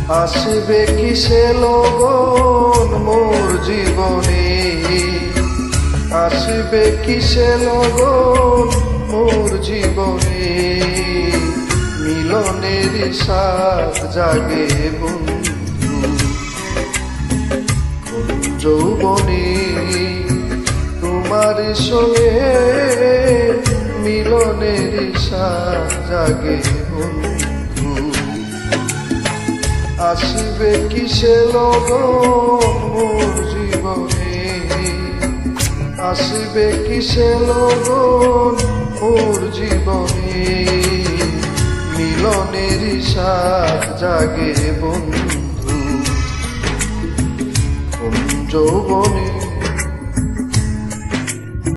আসবে কিসে লগন মোর জীবনে, আসবে কিসে লগন মোর জীবনে, মিলনের সাথ জাগে বন্ধু কোন যৌবনে, তোমার সঙ্গে মিলনের সাথ জাগে বন্ধু। আসবে কিসে লগন মোর জীবনে, আসবে কিসে লগন মোর জীবনে, মিলনের সাথ জাগে বন্ধু কোন যৌবনে।